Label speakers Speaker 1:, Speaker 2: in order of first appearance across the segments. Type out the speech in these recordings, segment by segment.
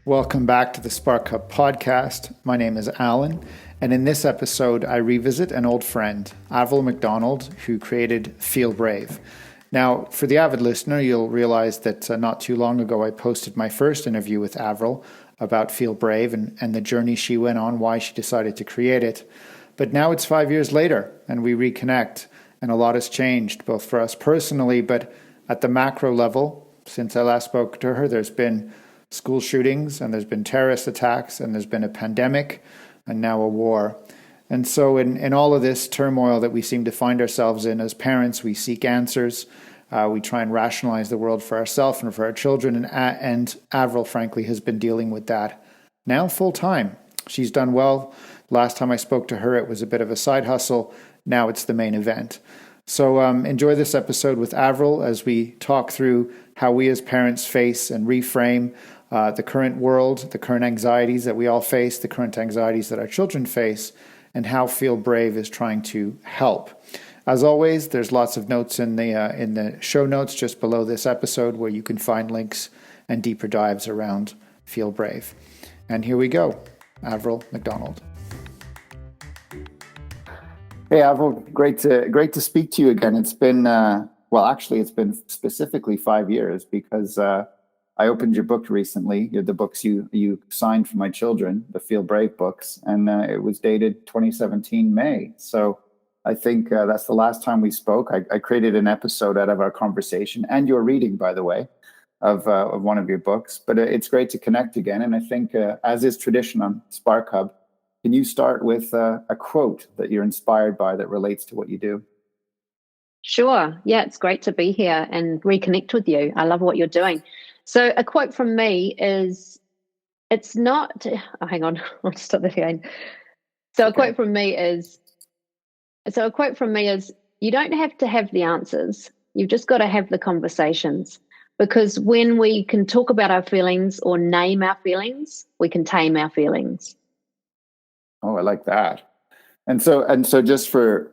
Speaker 1: Welcome back to the Spark Hub podcast. My name is Alan, and in this episode, I revisit an old friend, Avril McDonald, who created Feel Brave. Now, for the avid listener, you'll realize that not too long ago, I posted my first interview with Avril about Feel Brave and the journey she went on, why she decided to create it. But now it's 5 years later, and we reconnect, and a lot has changed, both for us personally, but at the macro level. Since I last spoke to her, there's been school shootings, and there's been terrorist attacks, and there's been a pandemic, and now a war. And so in all of this turmoil that we seem to find ourselves in as parents, we seek answers. We try and rationalize the world for ourselves and for our children. And Avril, frankly, has been dealing with that now full time. She's done well. Last time I spoke to her, it was a bit of a side hustle. Now it's the main event. So enjoy this episode with Avril as we talk through how we as parents face and reframe the current world, the current anxieties that we all face, the current anxieties that our children face, and how Feel Brave is trying to help. As always, there's lots of notes in the show notes just below this episode where you can find links and deeper dives around Feel Brave. And here we go, Avril McDonald. Hey, Avril, great to speak to you again. It's been, it's been specifically 5 years because I opened your book recently, the books you signed for my children, the Feel Brave books, and it was dated 2017 May. So I think that's the last time we spoke. I created an episode out of our conversation and your reading, by the way, of one of your books. But it's great to connect again. And I think, as is tradition on Spark Hub, can you start with a quote that you're inspired by that relates to what you do?
Speaker 2: Sure. Yeah, it's great to be here and reconnect with you. I love what you're doing. So a quote from me is, it's not, hang on, I'll just stop that again. A quote from me is, you don't have to have the answers. You've just got to have the conversations. Because when we can talk about our feelings or name our feelings, we can tame our feelings.
Speaker 1: Oh, I like that. And so just for,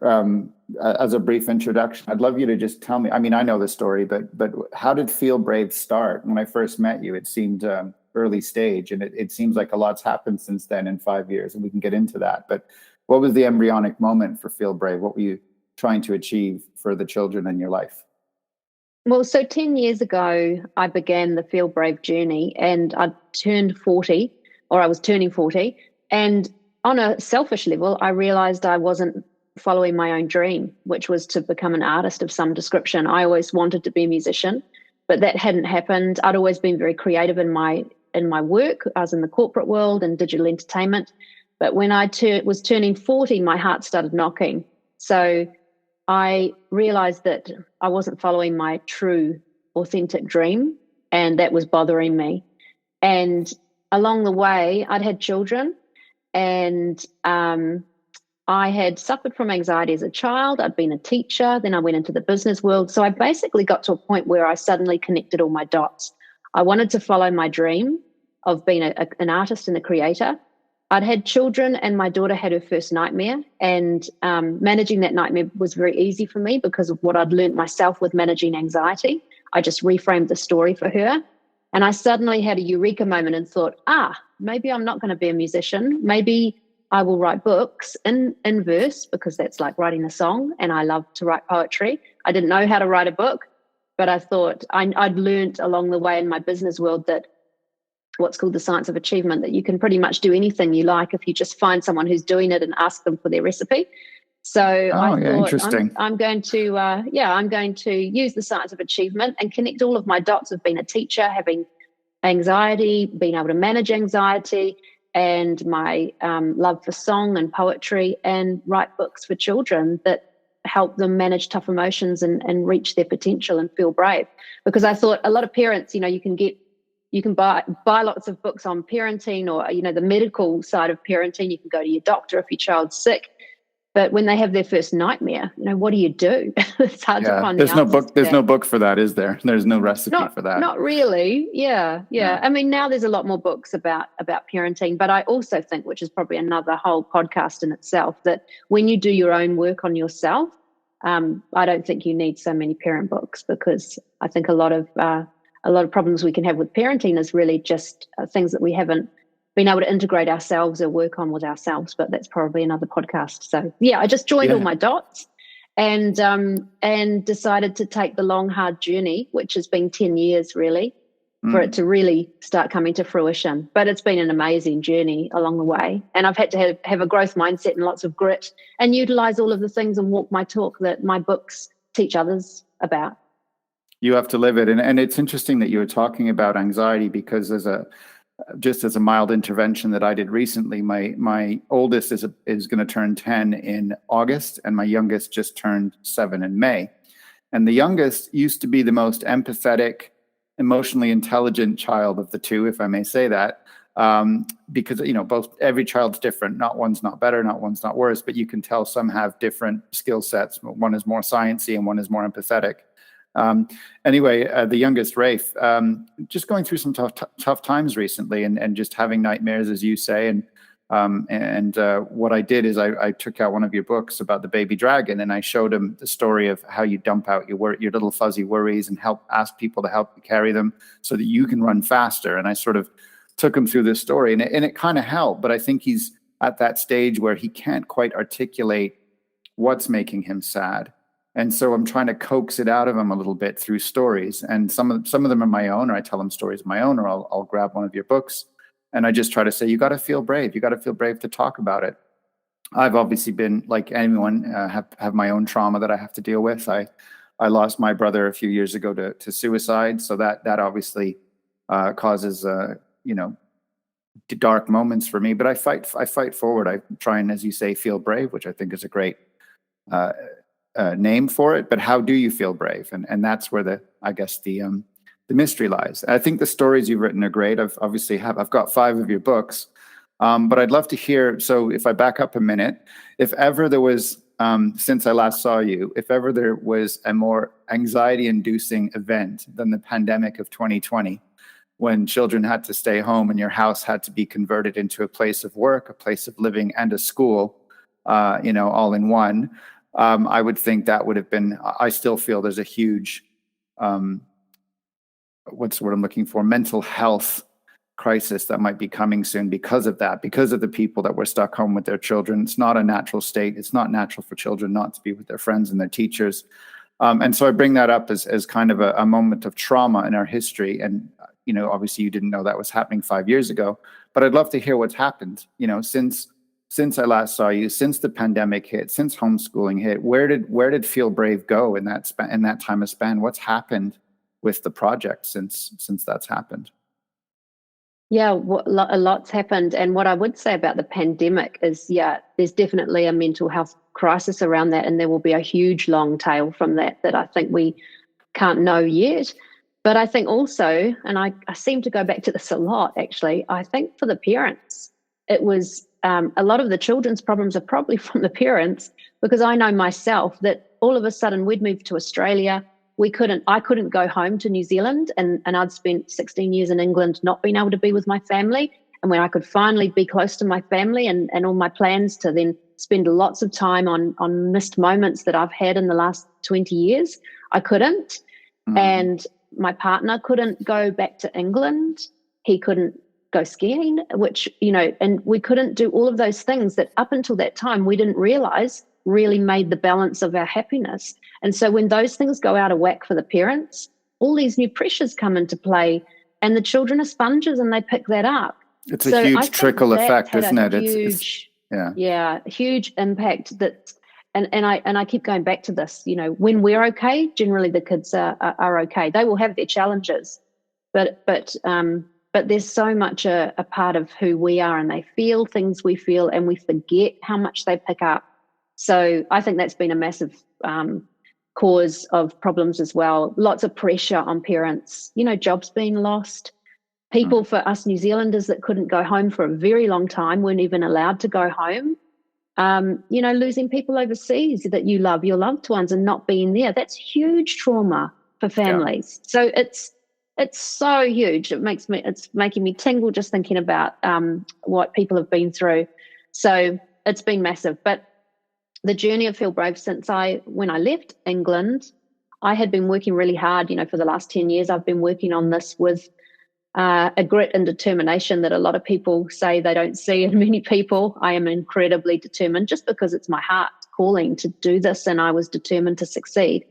Speaker 1: as a brief introduction, I'd love you to just tell me, I mean, I know the story, but how did Feel Brave start? When I first met you, it seemed early stage, and it seems like a lot's happened since then in 5 years, and we can get into that. But what was the embryonic moment for Feel Brave? What were you trying to achieve for the children in your life?
Speaker 2: Well, so 10 years ago, I began the Feel Brave journey, and I was turning 40, and on a selfish level, I realized I wasn't following my own dream, which was to become an artist of some description. I always wanted to be a musician, but that hadn't happened. I'd always been very creative in my work. I was in the corporate world and digital entertainment. But when I was turning 40, my heart started knocking. So I realized that I wasn't following my true, authentic dream, and that was bothering me. And along the way, I'd had children, and I had suffered from anxiety as a child. I'd been a teacher. Then I went into the business world. So I basically got to a point where I suddenly connected all my dots. I wanted to follow my dream of being an artist and a creator. I'd had children, and my daughter had her first nightmare. And managing that nightmare was very easy for me because of what I'd learned myself with managing anxiety. I just reframed the story for her. And I suddenly had a eureka moment and thought, maybe I'm not going to be a musician. Maybe I will write books in verse, because that's like writing a song, and I love to write poetry. I didn't know how to write a book, but I thought I'd learned along the way in my business world that what's called the science of achievement, that you can pretty much do anything you like if you just find someone who's doing it and ask them for their recipe. So I thought I'm going to use the science of achievement and connect all of my dots of being a teacher, having anxiety, being able to manage anxiety, and my love for song and poetry, and write books for children that help them manage tough emotions and reach their potential and feel brave. Because I thought a lot of parents, you can buy lots of books on parenting, or, the medical side of parenting. You can go to your doctor if your child's sick. But when they have their first nightmare, what do you do? It's hard to find.
Speaker 1: There's no book for that, is there? There's no recipe for that.
Speaker 2: Not really. Yeah. I mean, now there's a lot more books about parenting, but I also think, which is probably another whole podcast in itself, that when you do your own work on yourself, I don't think you need so many parent books, because I think a lot of a lot of problems we can have with parenting is really just things that we haven't been able to integrate ourselves or work on with ourselves. But that's probably another podcast. So yeah, I just joined all my dots and decided to take the long, hard journey, which has been 10 years really, for it to really start coming to fruition. But it's been an amazing journey along the way. And I've had to have a growth mindset and lots of grit and utilize all of the things and walk my talk that my books teach others about.
Speaker 1: You have to live it. And it's interesting that you were talking about anxiety, because as a mild intervention that I did recently, my oldest is going to turn 10 in August, and my youngest just turned 7 in May. And the youngest used to be the most empathetic, emotionally intelligent child of the two, if I may say that, because every child's different. Not one's not better, not one's not worse, but you can tell some have different skill sets. One is more sciencey and one is more empathetic. Anyway, the youngest, Rafe, just going through some tough times recently, and just having nightmares, as you say. And what I did is I took out one of your books about the baby dragon, and I showed him the story of how you dump out your little fuzzy worries and ask people to help you carry them so that you can run faster. And I sort of took him through this story, and it kind of helped. But I think he's at that stage where he can't quite articulate what's making him sad. And so I'm trying to coax it out of him a little bit through stories. And some of them are my own, or I tell him stories of my own, or I'll grab one of your books. And I just try to say, you got to feel brave. You got to feel brave to talk about it. I've obviously been, like anyone, have my own trauma that I have to deal with. I lost my brother a few years ago to suicide. So that obviously causes, dark moments for me. But I fight forward. I try and, as you say, feel brave, which I think is a great name for it. But how do you feel brave? And that's where the mystery lies. I think the stories you've written are great. I've got 5 of your books, but I'd love to hear. So if I back up a minute, if ever there was, since I last saw you, if ever there was a more anxiety-inducing event than the pandemic of 2020, when children had to stay home and your house had to be converted into a place of work, a place of living, and a school, all in one, I would think that would have been. I still feel there's a huge. What's the word I'm looking for? Mental health crisis that might be coming soon because of that, because of the people that were stuck home with their children. It's not a natural state. It's not natural for children not to be with their friends and their teachers. And so I bring that up as kind of a moment of trauma in our history. And, obviously you didn't know that was happening 5 years ago, but I'd love to hear what's happened, since I last saw you, since the pandemic hit, since homeschooling hit. Where did Feel Brave go in that time of span? What's happened with the project since that's happened?
Speaker 2: Yeah, a lot's happened. And what I would say about the pandemic is, there's definitely a mental health crisis around that, and there will be a huge long tail from that I think we can't know yet. But I think also, and I seem to go back to this a lot actually, I think for the parents, it was a lot of the children's problems are probably from the parents, because I know myself that all of a sudden we'd moved to Australia. I couldn't go home to New Zealand, and I'd spent 16 years in England not being able to be with my family. And when I could finally be close to my family and all my plans to then spend lots of time on missed moments that I've had in the last 20 years, I couldn't. Mm. And my partner couldn't go back to England. He couldn't go skiing, which, and we couldn't do all of those things that up until that time we didn't realize really made the balance of our happiness. And so when those things go out of whack for the parents, all these new pressures come into play, and the children are sponges and they pick that up.
Speaker 1: It's a huge trickle effect, isn't it?
Speaker 2: Huge impact. And I keep going back to this, when we're okay, generally the kids are okay. They will have their challenges, but there's so much a part of who we are, and they feel things we feel, and we forget how much they pick up. So I think that's been a massive cause of problems as well. Lots of pressure on parents, jobs being lost. People, for us New Zealanders that couldn't go home for a very long time, weren't even allowed to go home. Losing people overseas that you love, your loved ones, and not being there. That's huge trauma for families. Yeah. So it's so huge. It's making me tingle just thinking about what people have been through. So it's been massive. But the journey of Feel Brave when I left England, I had been working really hard, for the last 10 years. I've been working on this with a grit and determination that a lot of people say they don't see in many people. I am incredibly determined just because it's my heart calling to do this, and I was determined to succeed.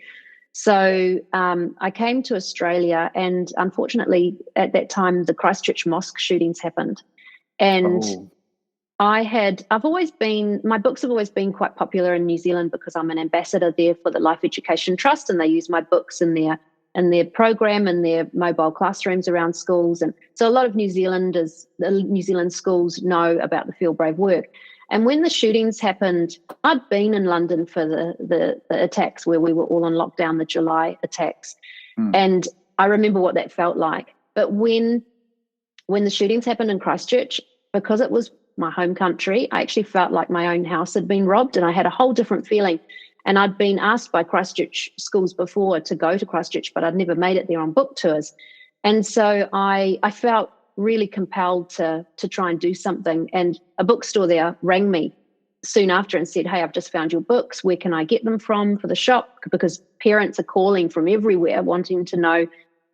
Speaker 2: So I came to Australia, and unfortunately at that time the Christchurch mosque shootings happened. And my books have always been quite popular in New Zealand because I'm an ambassador there for the Life Education Trust, and they use my books in their program and their mobile classrooms around schools. And so a lot of New Zealand schools know about the Feel Brave work. And when the shootings happened, I'd been in London for the attacks where we were all on lockdown, the July attacks. And I remember what that felt like. But when the shootings happened in Christchurch, because it was my home country, I actually felt like my own house had been robbed, and I had a whole different feeling. And I'd been asked by Christchurch schools before to go to Christchurch, but I'd never made it there on book tours. And so I felt really compelled to try and do something. And a bookstore there rang me soon after and said, "Hey, I've just found your books. Where can I get them from for the shop?" Because parents are calling from everywhere wanting to know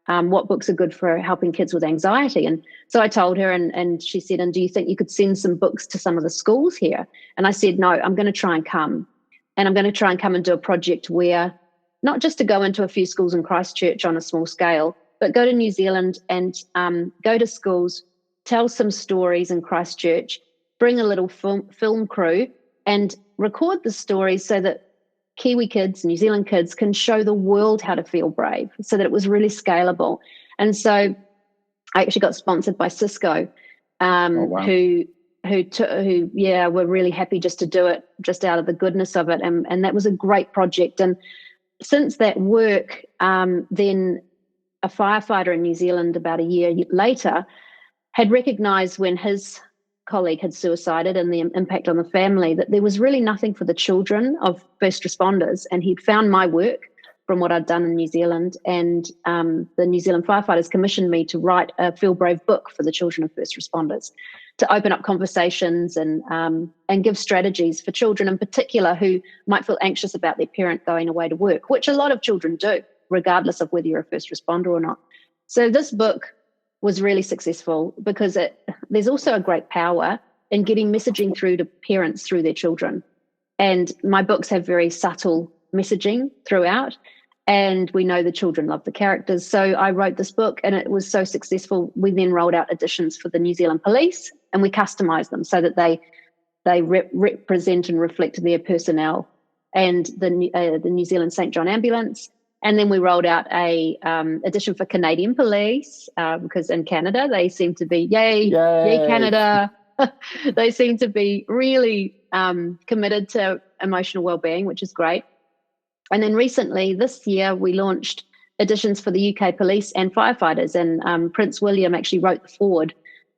Speaker 2: what books are good for helping kids with anxiety. And so I told her, and she said, "And do you think you could send some books to some of the schools here?" And I said, "No, I'm going to try and come. And I'm going to try and come and do a project where not just to go into a few schools in Christchurch on a small scale, but go to New Zealand and go to schools, tell some stories in Christchurch, bring a little film crew and record the stories so that Kiwi kids, New Zealand kids can show the world how to feel brave, so that it was really scalable." And so I actually got sponsored by Cisco, who were really happy just to do it just out of the goodness of it. And that was a great project. And since that work, then a firefighter in New Zealand about a year later had recognized when his colleague had suicided and the impact on the family that there was really nothing for the children of first responders. And he'd found my work from what I'd done in New Zealand, and the New Zealand firefighters commissioned me to write a Feel Brave book for the children of first responders, to open up conversations and give strategies for children in particular who might feel anxious about their parent going away to work, which a lot of children do, regardless of whether you're a first responder or not. So this book was really successful because there's also a great power in getting messaging through to parents through their children. And my books have very subtle messaging throughout, and we know the children love the characters. So I wrote this book, and it was so successful. We then rolled out editions for the New Zealand Police, and we customized them so that they represent and reflect their personnel, and the New Zealand St. John Ambulance. And then we rolled out a edition for Canadian Police, because in Canada they seem to be yay Canada. They seem to be really committed to emotional well-being, which is great. And then recently this year we launched editions for the UK Police and firefighters, and Prince William actually wrote the foreword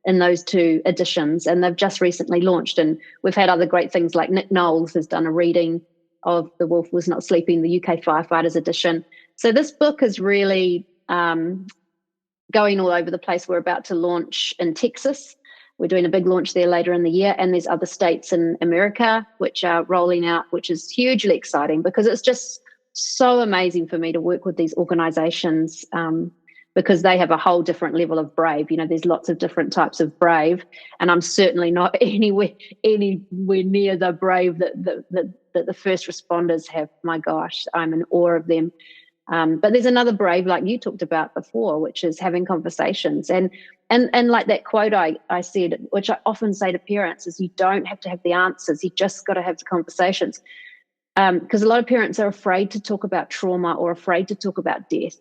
Speaker 2: in those two editions, and they've just recently launched. And we've had other great things like Nick Knowles has done a reading of The Wolf Was Not Sleeping, the UK Firefighters edition. So this book is really going all over the place. We're about to launch in Texas. We're doing a big launch there later in the year, and there's other states in America which are rolling out, which is hugely exciting because it's just so amazing for me to work with these organizations, because they have a whole different level of brave. There's lots of different types of brave, and I'm certainly not anywhere near the brave that the first responders have. My gosh, I'm in awe of them. But there's another brave, like you talked about before, which is having conversations. And like that quote I said, which I often say to parents, is you don't have to have the answers. You just got to have the conversations. Because a lot of parents are afraid to talk about trauma or afraid to talk about death,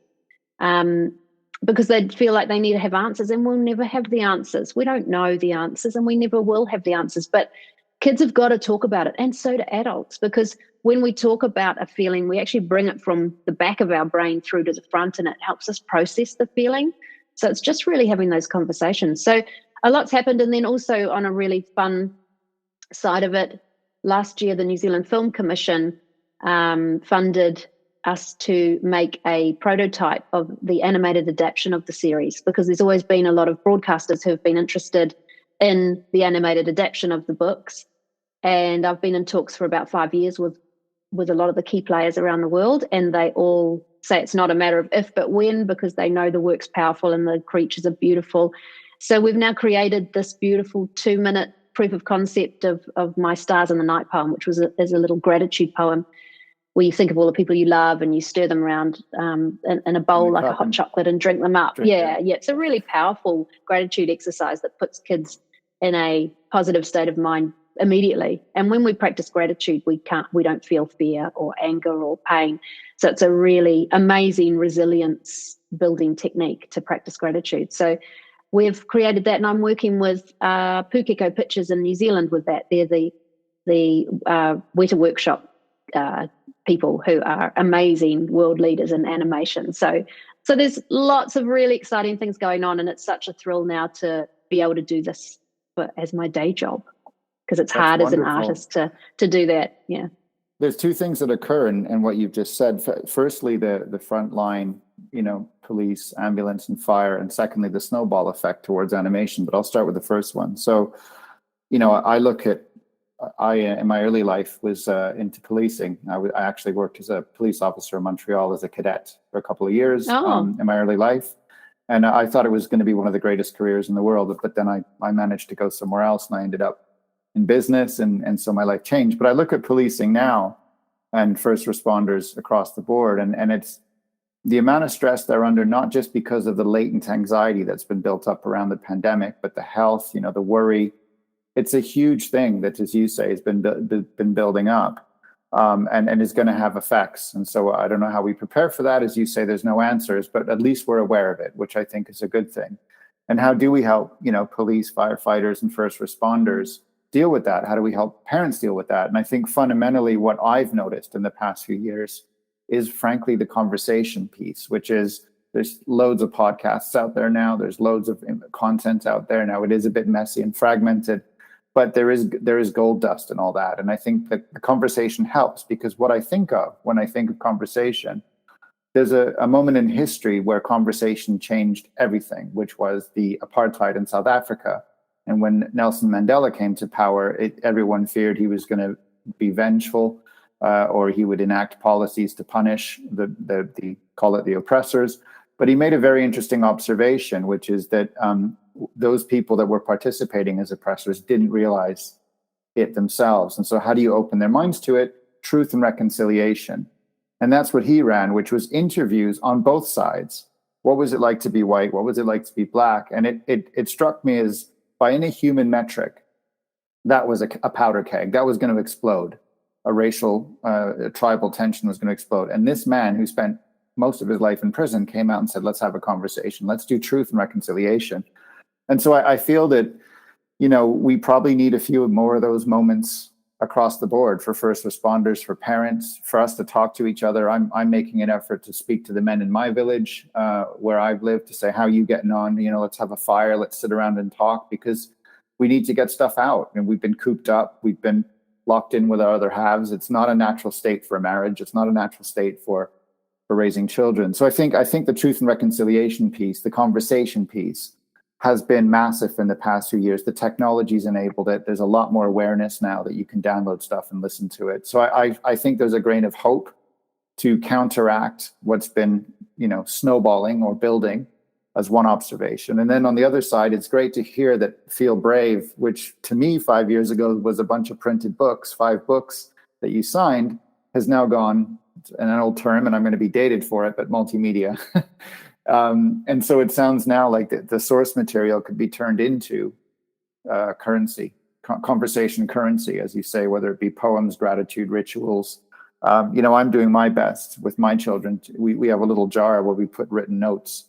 Speaker 2: because they feel like they need to have answers, and we'll never have the answers. We don't know the answers, and we never will have the answers. But kids have got to talk about it, and so do adults, because when we talk about a feeling, we actually bring it from the back of our brain through to the front, and it helps us process the feeling. So it's just really having those conversations. So a lot's happened. And then also on a really fun side of it, last year, the New Zealand Film Commission funded us to make a prototype of the animated adaptation of the series, because there's always been a lot of broadcasters who have been interested in the animated adaptation of the books. And I've been in talks for about 5 years with a lot of the key players around the world, and they all say it's not a matter of if but when, because they know the work's powerful and the creatures are beautiful. So we've now created this beautiful 2-minute proof of concept of my Stars in the Night poem, which is a little gratitude poem where you think of all the people you love and you stir them around in a bowl like a hot chocolate and drink them up. Yeah. It's a really powerful gratitude exercise that puts kids in a positive state of mind immediately. And when we practice gratitude, we don't feel fear or anger or pain. So it's a really amazing resilience building technique to practice gratitude. So we've created that, and I'm working with Pukeko Pictures in New Zealand with that. They're the Weta Workshop people who are amazing world leaders in animation. So there's lots of really exciting things going on, and it's such a thrill now to be able to do this as my day job, because it's hard wonderful. As an artist to do that. Yeah.
Speaker 1: There's two things that occur in what you've just said. Firstly, the front line, police, ambulance, and fire, and secondly, the snowball effect towards animation. But I'll start with the first one. So, I look at in my early life was into policing. I actually worked as a police officer in Montreal as a cadet for a couple of years in my early life. And I thought it was going to be one of the greatest careers in the world. But then I managed to go somewhere else, and I ended up in business. And so my life changed. But I look at policing now and first responders across the board. And it's the amount of stress they're under, not just because of the latent anxiety that's been built up around the pandemic, but the health, the worry. It's a huge thing that, as you say, has been building up and is going to have effects. And so I don't know how we prepare for that. As you say, there's no answers, but at least we're aware of it, which I think is a good thing. And how do we help, police, firefighters, and first responders deal with that? How do we help parents deal with that? And I think fundamentally what I've noticed in the past few years is, frankly, the conversation piece, which is there's loads of podcasts out there now. There's loads of content out there now. It is a bit messy and fragmented. But there is gold dust and all that. And I think that the conversation helps, because what I think of when I think of conversation, there's a moment in history where conversation changed everything, which was the apartheid in South Africa. And when Nelson Mandela came to power, everyone feared he was going to be vengeful or he would enact policies to punish call it the oppressors. But he made a very interesting observation, which is that those people that were participating as oppressors didn't realize it themselves. And so how do you open their minds to it? Truth and reconciliation. And that's what he ran, which was interviews on both sides. What was it like to be white? What was it like to be black? And it struck me as, by any human metric, that was a powder keg. That was going to explode. A racial, tribal tension was going to explode. And this man who spent most of his life in prison came out and said, let's have a conversation. Let's do truth and reconciliation. And so I feel that, we probably need a few more of those moments across the board for first responders, for parents, for us to talk to each other. I'm making an effort to speak to the men in my village where I've lived, to say, how are you getting on? Let's have a fire. Let's sit around and talk, because we need to get stuff out. And we've been cooped up. We've been locked in with our other halves. It's not a natural state for a marriage. It's not a natural state for raising children. So I think the truth and reconciliation piece, the conversation piece, has been massive in the past few years. The technology's enabled it. There's a lot more awareness now that you can download stuff and listen to it. So I think there's a grain of hope to counteract what's been, snowballing or building, as one observation. And then on the other side, it's great to hear that Feel Brave, which to me 5 years ago was a bunch of printed books, 5 books that you signed, has now gone, an old term, and I'm going to be dated for it, but multimedia. And so it sounds now like the source material could be turned into currency, conversation currency, as you say, whether it be poems, gratitude, rituals. I'm doing my best with my children. We have a little jar where we put written notes.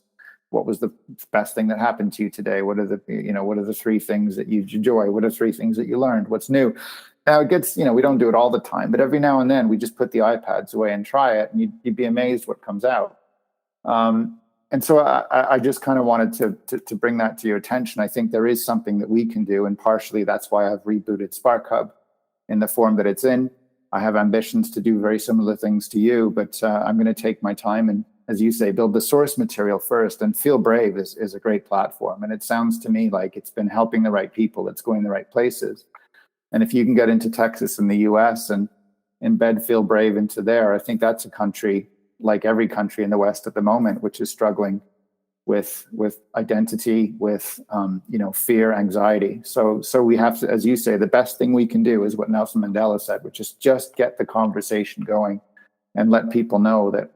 Speaker 1: What was the best thing that happened to you today? What are the 3 things that you enjoy? What are 3 things that you learned? What's new? Now it gets, we don't do it all the time, but every now and then we just put the iPads away and try it, and you'd be amazed what comes out. And so I just kind of wanted to bring that to your attention. I think there is something that we can do, and partially that's why I've rebooted Spark Hub in the form that it's in. I have ambitions to do very similar things to you, but I'm going to take my time and, as you say, build the source material first. And Feel Brave is a great platform. And it sounds to me like it's been helping the right people. It's going the right places. And if you can get into Texas and the US and embed Feel Brave into there, I think that's a country like every country in the West at the moment, which is struggling with identity, with fear, anxiety. So we have to, as you say, the best thing we can do is what Nelson Mandela said, which is just get the conversation going and let people know that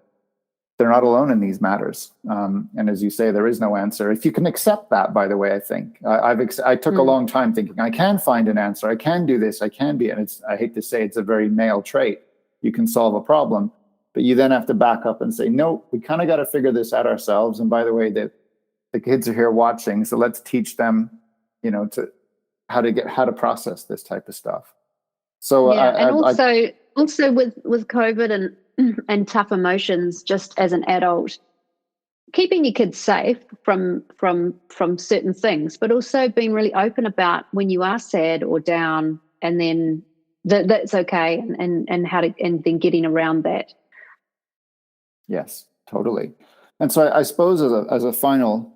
Speaker 1: they're not alone in these matters. And as you say, there is no answer. If you can accept that, by the way, I think I took a long time thinking I can find an answer. I can do this. I can be. And I hate to say it's a very male trait. You can solve a problem, but you then have to back up and say, no, we kind of got to figure this out ourselves. And by the way, the kids are here watching, so let's teach them, to how to process this type of stuff. So
Speaker 2: yeah, also with COVID and tough emotions, just as an adult, keeping your kids safe from certain things, but also being really open about when you are sad or down, and then that's okay, and how to, and then getting around that.
Speaker 1: Yes, totally. And so I suppose as a final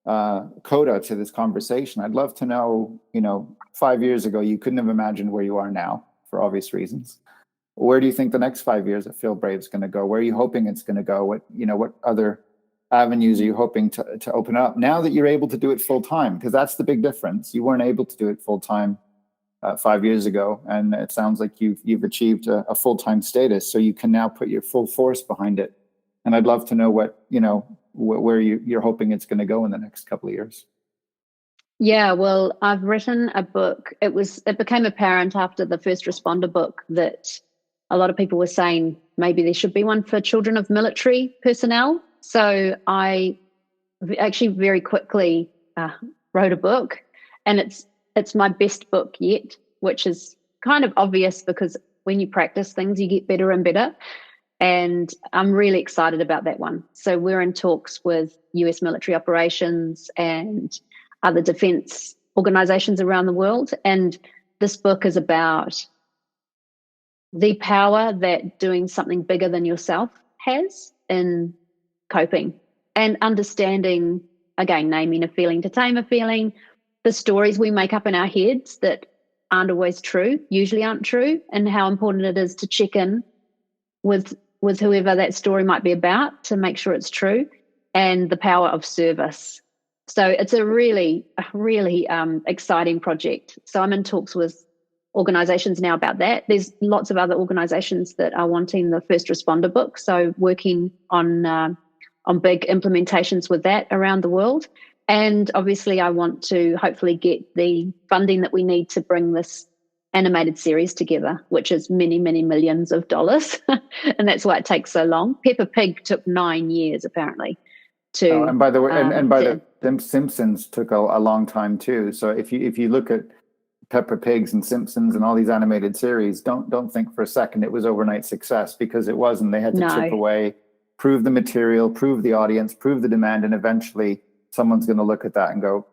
Speaker 1: coda to this conversation, I'd love to know, 5 years ago, you couldn't have imagined where you are now for obvious reasons. Where do you think the next 5 years of Feel Brave is going to go? Where are you hoping it's going to go? What other avenues are you hoping to open up now that you're able to do it full time? Because that's the big difference. You weren't able to do it full time 5 years ago, and it sounds like you've achieved a full time status, so you can now put your full force behind it. And I'd love to know where you're hoping it's going to go in the next couple of years.
Speaker 2: Yeah, well, I've written a book. It became apparent after the first responder book that a lot of people were saying maybe there should be one for children of military personnel. So I actually very quickly wrote a book, and it's my best book yet, which is kind of obvious because when you practice things, you get better and better. And I'm really excited about that one. So we're in talks with US military operations and other defense organizations around the world. And this book is about the power that doing something bigger than yourself has in coping and understanding, again, naming a feeling to tame a feeling, the stories we make up in our heads that aren't always true, usually aren't true, and how important it is to check in with whoever that story might be about to make sure it's true, and the power of service. So it's a really exciting project. So I'm in talks with organizations now about that. There's lots of other organizations that are wanting the first responder book. So working on big implementations with that around the world. And obviously I want to hopefully get the funding that we need to bring this animated series together, which is many, many millions of dollars. And that's why it takes so long. Peppa Pig took 9 years, apparently.
Speaker 1: And by the way, the Simpsons took a long time too. So if you look at Peppa Pigs and Simpsons and all these animated series, don't think for a second it was overnight success, because it wasn't. They had to chip away, prove the material, prove the audience, prove the demand, and eventually someone's going to look at that and go,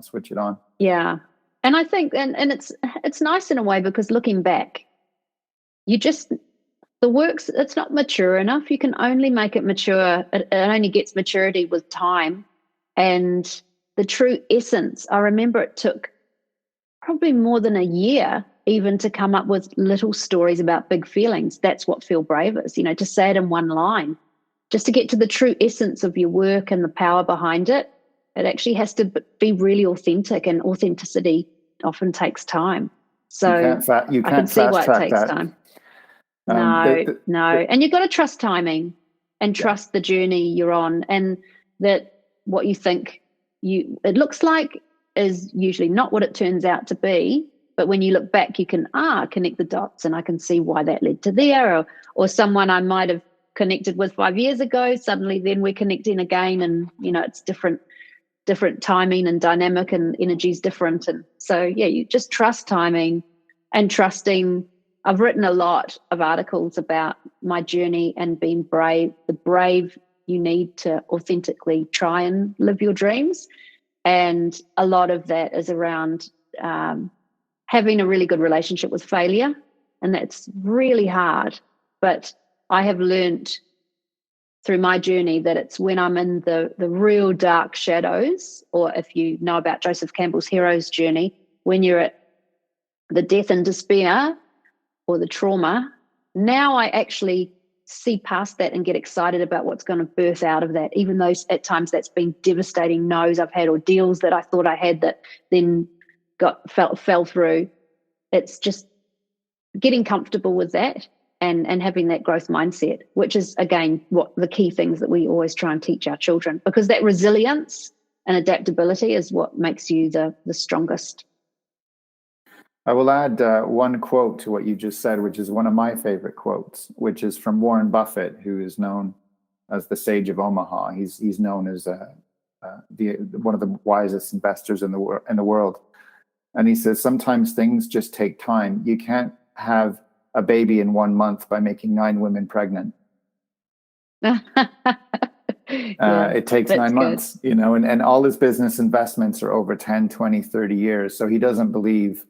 Speaker 1: switch it on.
Speaker 2: Yeah. And I think, and it's nice in a way, because looking back, the work's, it's not mature enough. You can only make it mature. It only gets maturity with time. And the true essence, I remember it took probably more than a year even to come up with little stories about big feelings. That's what Feel Brave is, to say it in one line, just to get to the true essence of your work and the power behind it. It actually has to be really authentic, and authenticity often takes time. So
Speaker 1: you can't
Speaker 2: I can see why it takes
Speaker 1: that.
Speaker 2: time. No. And you've got to trust timing and trust the journey you're on, and that what you think it looks like is usually not what it turns out to be. But when you look back, you can connect the dots, and I can see why that led to there, or someone I might have connected with 5 years ago, suddenly then we're connecting again, and it's different timing and dynamic, and energy is different. And so you just trust timing and trusting. I've written a lot of articles about my journey and being brave, the brave you need to authentically try and live your dreams. And a lot of that is around having a really good relationship with failure. And that's really hard. But I have learned through my journey that it's when I'm in the real dark shadows, or if you know about Joseph Campbell's hero's journey, when you're at the death and despair or the trauma, now I actually see past that and get excited about what's going to birth out of that, even though at times that's been devastating no's I've had or deals that I thought I had that then fell through. It's just getting comfortable with that and having that growth mindset, which is, again, what the key things that we always try and teach our children, because that resilience and adaptability is what makes you the strongest.
Speaker 1: I will add one quote to what you just said, which is one of my favorite quotes, which is from Warren Buffett, who is known as the Sage of Omaha. He's known as one of the wisest investors in the world. And he says, sometimes things just take time. You can't have a baby in 1 month by making 9 women pregnant. It takes 9 months, and all his business investments are over 10, 20, 30 years. So he doesn't believe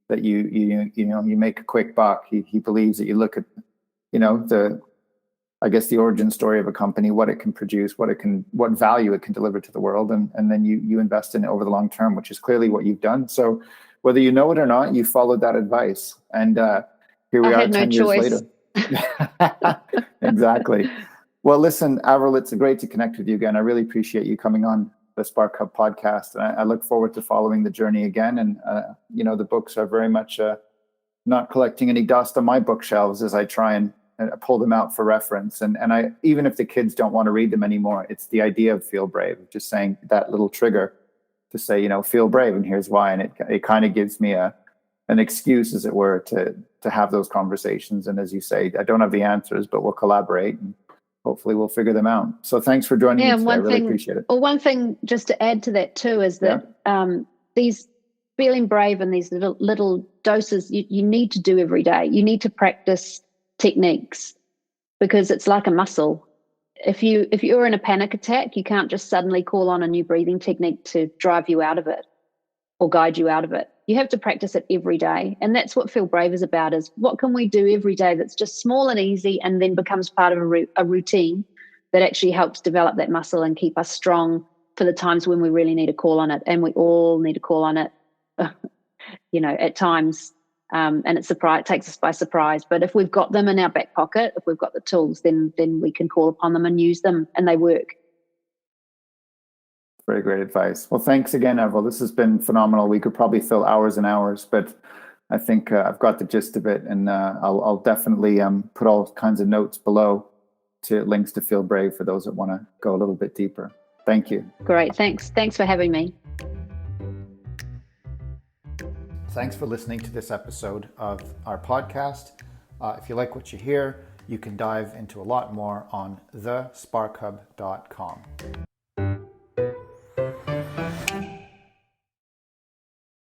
Speaker 1: that you make a quick buck. He believes that you look at, the origin story of a company, what it can produce, what value it can deliver to the world. And then you invest in it over the long term, which is clearly what you've done. So whether you know it or not, you followed that advice. And here we are 10 years later. Exactly. Well, listen, Avril, it's great to connect with you again. I really appreciate you coming on the Spark Hub podcast. And I look forward to following the journey again. And, the books are very much not collecting any dust on my bookshelves as I try and pull them out for reference. And I, even if the kids don't want to read them anymore, it's the idea of Feel Brave, just saying that little trigger to say, feel brave, and here's why. And it kind of gives me an excuse, as it were, to have those conversations. And as you say, I don't have the answers, but we'll collaborate and hopefully we'll figure them out. So thanks for joining me today. I really appreciate it.
Speaker 2: Well, one thing just to add to that too is that these feeling brave and these little doses you need to do every day. You need to practice techniques because it's like a muscle. If you're in a panic attack, you can't just suddenly call on a new breathing technique to drive you out of it or guide you out of it. You have to practice it every day. And that's what Feel Brave is about, is what can we do every day that's just small and easy and then becomes part of a routine that actually helps develop that muscle and keep us strong for the times when we really need to call on it. And we all need to call on it, at times. And it takes us by surprise. But if we've got them in our back pocket, if we've got the tools, then we can call upon them and use them, and they work.
Speaker 1: Very great advice. Well, thanks again, Avril. This has been phenomenal. We could probably fill hours and hours, but I think I've got the gist of it, and I'll definitely put all kinds of notes below to links to Feel Brave for those that want to go a little bit deeper. Thank you.
Speaker 2: Great. Thanks for having me.
Speaker 1: Thanks for listening to this episode of our podcast. If you like what you hear, you can dive into a lot more on thesparkhub.com.